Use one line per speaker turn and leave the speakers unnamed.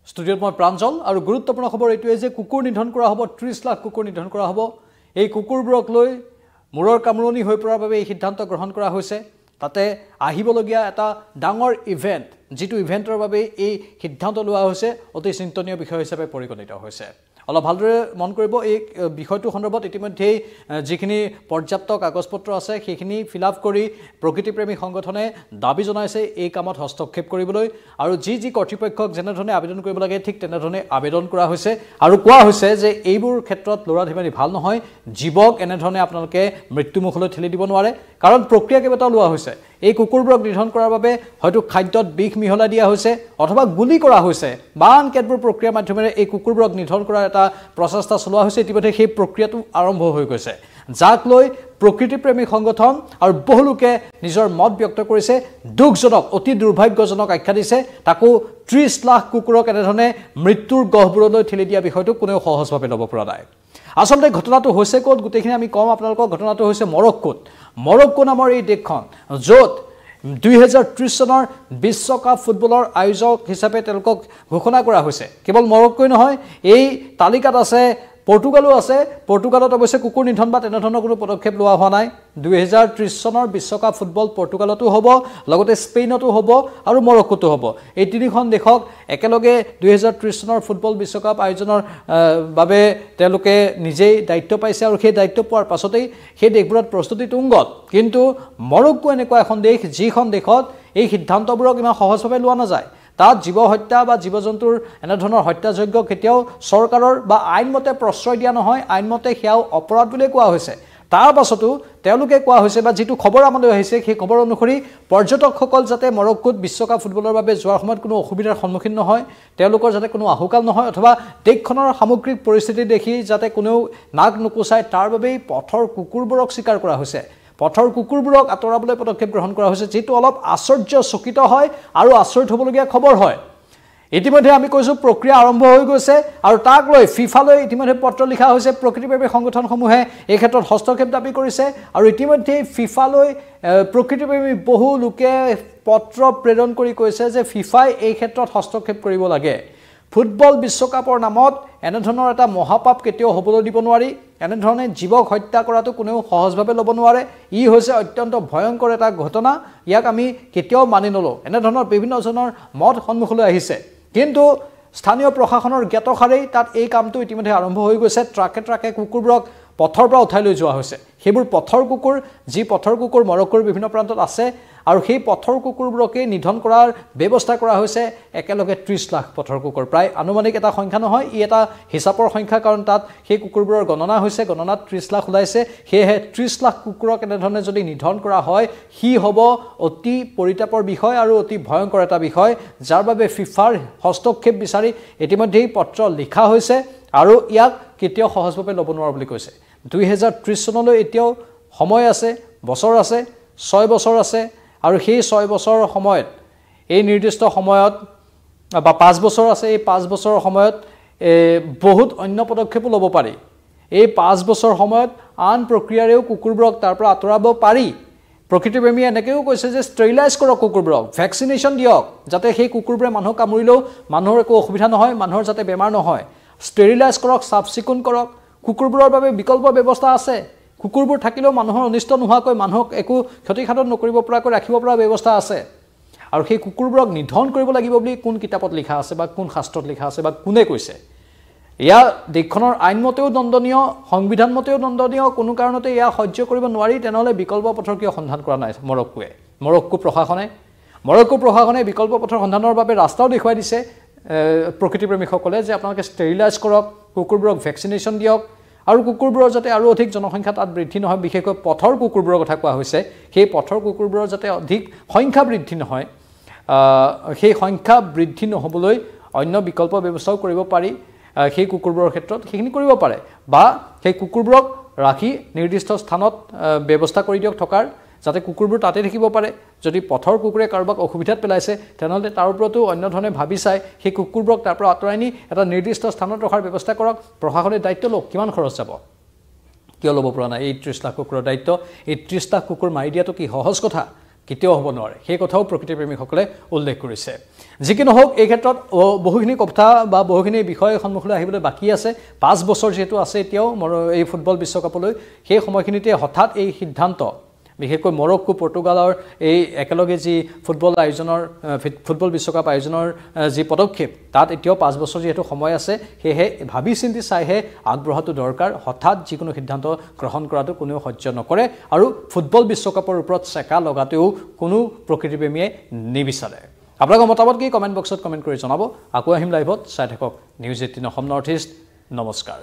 ষ্টুডিঅ'ত মই প্ৰাঞ্জল আৰু গুৰুত্বপূৰ্ণ খবৰ এইটোৱে যে কুকুৰ নিধন কৰা হ'ব 30 লাখ কুকুৰ নিধন কৰা হ'ব এই কুকুৰবোৰক লৈ মূৰৰ কামৰণি হৈ পৰাৰ বাবে এই সিদ্ধান্ত গ্ৰহণ কৰা হৈছে তাতে আহিবলগীয়া এটা ডাঙৰ ইভেন্ট যেটো ইভেন্টৰ বাবে এই সিদ্ধান্ত লোৱা হৈছে অতি চিন্তনীয় বিষয় হিচাপে পৰিগণিত হৈছে অলপ ভালদৰে মন কৰিব এই বিষয়টো সন্দৰ্ভত ইতিমধ্যে যিখিনি পৰ্যাপ্ত কাগজপত্ৰ আছে সেইখিনি ফিলআপ কৰি প্ৰকৃতিপ্ৰেমী সংগঠনে দাবী জনাইছে এই কামত হস্তক্ষেপ কৰিবলৈ আৰু যি কৰ্তৃপক্ষক যেনে ধৰণে আবেদন কৰিব লাগে ঠিক তেনে ধৰণে আবেদন কৰা হৈছে আৰু কোৱা হৈছে যে এইবোৰ ক্ষেত্ৰত লৰাধিমানি ভাল নহয় জীৱক এনে ধৰণে আপোনালোকে মৃত্যুমুখলৈ ঠেলি দিব নোৱাৰে কাৰণ প্ৰক্ৰিয়া কেইটা লোৱা হৈছে এই কুকুৰবোৰক নিধন কৰাৰ বাবে হয়তো খাদ্যত বিষ মিহলা দিয়া হৈছে অথবা গুলি কৰা হৈছে বান কেতবোৰ প্ৰক্ৰিয়াৰ মাধ্যমেৰে এই কুকুৰবোৰক নিধন কৰাৰ এটা প্ৰচেষ্টা চলোৱা হৈছে ইতিমধ্যে সেই প্ৰক্ৰিয়াটো আৰম্ভ হৈ গৈছে যাক লৈ প্ৰকৃতিপ্ৰেমী সংগঠন আৰু বহু লোকে নিজৰ মত ব্যক্ত কৰিছে দুখজনক অতি দুৰ্ভাগ্যজনক আখ্যা দিছে তাকো 30 লাখ কুকুৰক এনেধৰণে মৃত্যুৰ গহ্বৰলৈ ঠেলি দিয়া বিষয়টো কোনেও সহজভাৱে ল'ব পৰা নাই আসলে ঘটনাটো হৈছে ক'ত গুটেখিনি আমি কম আপোনালোকক ঘটনাটো হৈছে মৰক্কো নামৰ এই দেশখন য'ত 2030 চনৰ বিশ্বকাপ ফুটবলৰ আয়োজক হিচাপে তেওঁলোকক ঘোষণা কৰা হৈছে কেৱল মৰক্কোই নহয় এই তালিকাত আছে পৰ্তুগালো আছে পৰ্তুগালত অৱশ্যে কুকুৰ নিধন বা তেনেধৰণৰ কোনো পদক্ষেপ লোৱা হোৱা নাই 2030 চনৰ বিশ্বকাপ ফুটবল পৰ্তুগালতো হ'ব লগতে স্পেইনতো হ'ব আৰু মৰক্কোতো হ'ব এই তিনিখন দেশক একেলগে 2030 চনৰ ফুটবল বিশ্বকাপ আয়োজনৰ বাবে তেওঁলোকে নিজেই দায়িত্ব পাইছে আৰু সেই দায়িত্ব পোৱাৰ পাছতেই সেই দেশবোৰত প্ৰস্তুতি তুংগত কিন্তু মৰক্কো এনেকুৱা এখন দেশ যিখন দেশত এই সিদ্ধান্তবোৰক ইমান সহজভাৱে লোৱা নাযায় তাত জীৱ হত্যা বা জীৱ-জন্তুৰ এনে ধৰণৰ হত্যাযোগ্য কেতিয়াও চৰকাৰৰ বা আইনমতে প্ৰশ্ৰয় দিয়া নহয় আইনমতে হেয়াও অপৰাধ বুলি কোৱা হৈছে তাৰ পাছতো তেওঁলোকে কোৱা হৈছে বা যেটো খবৰ আমালৈ আহিছে সেই খবৰ অনুসৰি পৰ্যটকসকল যাতে মৰক্কোত বিশ্বকাপ ফুটবলৰ বাবে যোৱাৰ সময়ত কোনো অসুবিধাৰ সন্মুখীন নহয় তেওঁলোকৰ যাতে কোনো আহুকাল নহয় অথবা দেশখনৰ সামগ্ৰিক পৰিস্থিতি দেখি যাতে কোনেও নাক নুকুচায় তাৰ বাবে পথৰ কুকুৰবোৰক স্বীকাৰ কৰা হৈছে পথৰ কুকুৰবোৰক আতৰাবলৈ পদক্ষেপ গ্ৰহণ কৰা হৈছে যেটো অলপ আশ্চৰ্যচকিত হয় আৰু আশ্চৰ্য হ'বলগীয়া খবৰ হয় ইতিমধ্যে আমি কৈছো প্ৰক্ৰিয়া আৰম্ভ হৈ গৈছে আৰু তাক লৈ ফিফালৈ ইতিমধ্যে পত্ৰ লিখা হৈছে প্ৰকৃতিপ্ৰেমী সংগঠনসমূহে এই ক্ষেত্ৰত হস্তক্ষেপ দাবী কৰিছে আৰু ইতিমধ্যে ফিফালৈ প্ৰকৃতিপ্ৰেমী বহু লোকে পত্ৰ প্ৰেৰণ কৰি কৈছে যে ফিফাই এই ক্ষেত্ৰত হস্তক্ষেপ কৰিব লাগে ফুটবল বিশ্বকাপৰ নামত এনে ধৰণৰ এটা মহাপাপ কেতিয়াও হ'বলৈ দিব নোৱাৰি এনে ধৰণে জীৱক হত্যা কৰাটো কোনেও সহজভাৱে ল'ব নোৱাৰে ই হৈছে অত্যন্ত ভয়ংকৰ এটা ঘটনা ইয়াক আমি কেতিয়াও মানি নলওঁ এনে ধৰণৰ বিভিন্ন জনৰ মত সন্মুখলৈ আহিছে কিন্তু স্থানীয় প্ৰশাসনৰ জ্ঞাতসাৰেই তাত এই কামটো ইতিমধ্যে আৰম্ভ হৈ গৈছে ট্ৰাকে কুকুৰবোৰক পথৰ পৰা উঠাই লৈ যোৱা হৈছে সেইবোৰ পথৰ কুকুৰ যি পথৰ কুকুৰ মৰক্কোৰ বিভিন্ন প্ৰান্তত আছে আৰু সেই পথৰ কুকুৰবোৰকে নিধন কৰাৰ ব্যৱস্থা কৰা হৈছে একেলগে 30 লাখ পথৰ কুকুৰ প্ৰায় আনুমানিক এটা সংখ্যা নহয় ই এটা হিচাপৰ সংখ্যা কাৰণ তাত সেই কুকুৰবোৰৰ গণনা হৈছে গণনাত 30 লাখ ওলাইছে সেয়ে 30 লাখ কুকুৰক এনেধৰণে যদি নিধন কৰা হয় হি হ'ব অতি পৰিতাপৰ বিষয় আৰু অতি ভয়ংকৰ এটা বিষয় যাৰ বাবে ফিফাৰ হস্তক্ষেপ বিচাৰি ইতিমধ্যে পত্ৰ লিখা হৈছে আৰু ইয়াক কেতিয়াও সহজভাৱে ল'ব নোৱাৰা বুলি কৈছে 2030 চনলৈ এতিয়াও সময় আছে বছৰ আছে 6 বছৰ আছে আৰু সেই 6 বছৰৰ সময়ত এই নিৰ্দিষ্ট সময়ত বা 5 বছৰ আছে এই 5 বছৰৰ সময়ত বহুত অন্য পদক্ষেপো ল'ব পাৰি এই 5 বছৰ সময়ত আন প্ৰক্ৰিয়াৰেও কুকুৰবোৰক তাৰ পৰা আতৰাব পাৰি প্ৰকৃতিপ্ৰেমী এনেকৈও কৈছে যে ষ্টেৰিলাইজ কৰক কুকুৰবোৰক ভেকচিনেশ্যন দিয়ক যাতে সেই কুকুৰবোৰে মানুহক কামুৰিলেও মানুহৰ একো অসুবিধা নহয় মানুহৰ যাতে বেমাৰ নহয় ষ্টেৰিলাইজ কৰক সাফচিকুন কৰক কুকুৰবোৰৰ বাবে বিকল্প ব্যৱস্থা আছে কুকুৰবোৰ থাকিলেও মানুহৰ অনিষ্ট নোহোৱাকৈ মানুহক একো ক্ষতিসাধন নকৰিব পৰাকৈ ৰাখিব পৰা ব্যৱস্থা আছে আৰু সেই কুকুৰবোৰক নিধন কৰিব লাগিব বুলি কোন কিতাপত লিখা আছে বা কোন শাস্ত্ৰত লিখা আছে বা কোনে কৈছে ইয়া দেশখনৰ আইনমতেও দণ্ডনীয় সংবিধানমতেও দণ্ডনীয় কোনো কাৰণতে ইয়া সহ্য কৰিব নোৱাৰি তেনেহলে বিকল্প পথৰ কিয় সন্ধান কৰা নাই মৰক্কো প্ৰশাসনে বিকল্প পথৰ সন্ধানৰ বাবে ৰাস্তাও দেখুৱাই দিছে প্ৰকৃতিপ্ৰেমীসকলে যে আপোনালোকে ষ্টেৰিলাইজ কৰক কুকুৰবোৰক ভেকচিনেশ্যন দিয়ক আৰু কুকুৰবোৰৰ যাতে আৰু অধিক জনসংখ্যা তাত বৃদ্ধি নহয় বিশেষকৈ পথৰ কুকুৰবোৰৰ কথা কোৱা হৈছে সেই পথৰ কুকুৰবোৰৰ যাতে অধিক সংখ্যা বৃদ্ধি নহয় সেই সংখ্যা বৃদ্ধি নহবলৈ অন্য বিকল্প ব্যৱস্থাও কৰিব পাৰি সেই কুকুৰবোৰৰ ক্ষেত্ৰত সেইখিনি কৰিব পাৰে বা সেই কুকুৰবোৰক ৰাখি নিৰ্দিষ্ট স্থানত ব্যৱস্থা কৰি দিয়ক থকাৰ যাতে কুকুৰবোৰ তাতে থাকিব পাৰে যদি পথৰ কুকুৰে কাৰোবাক অসুবিধাত পেলাইছে তেনেহলে তাৰ ওপৰতো অন্য ধৰণে ভাবি চাই সেই কুকুৰবোৰক তাৰ পৰা আঁতৰাই নি এটা নিৰ্দিষ্ট স্থানত ৰখাৰ ব্যৱস্থা কৰক প্ৰশাসনে দায়িত্ব লওক কিমান খৰচ যাব কিয় ল'ব পৰা নাই এই 30 লাখ কুকুৰৰ দায়িত্ব এই 30 লাখ কুকুৰ মাৰি দিয়াটো কি সহজ কথা কেতিয়াও হ'ব নোৱাৰে সেই কথাও প্ৰকৃতিপ্ৰেমীসকলে উল্লেখ কৰিছে যি কি নহওক এই ক্ষেত্ৰত বহুখিনি কথা বা বহুখিনি বিষয় সন্মুখলৈ আহিবলৈ বাকী আছে 5 বছৰ যেহেতু আছে এতিয়াও এই ফুটবল বিশ্বকাপলৈ সেই সময়খিনিতে হঠাৎ এই সিদ্ধান্ত বিশেষকৈ মৰক্কো পৰ্তুগালৰ এই একেলগে যি ফুটবল বিশ্বকাপ আয়োজনৰ যি পদক্ষেপ তাত এতিয়াও 5 বছৰ যেহেতু সময় আছে সেয়েহে ভাবি চিন্তি চাইহে আগবঢ়াটো দৰকাৰ হঠাৎ যিকোনো সিদ্ধান্ত গ্ৰহণ কৰাটো কোনেও সহ্য নকৰে আৰু ফুটবল বিশ্বকাপৰ ওপৰত চেকা লগাতেও কোনো প্ৰকৃতিপ্ৰেমীয়ে নিবিচাৰে আপোনালোকৰ মতামত কি কমেন্ট বক্সত কমেন্ট কৰি জনাব আকৌ আহিম লাইভত চাই থাকক নিউজ 18 অসম নৰ্থ ইষ্ট নমস্কাৰ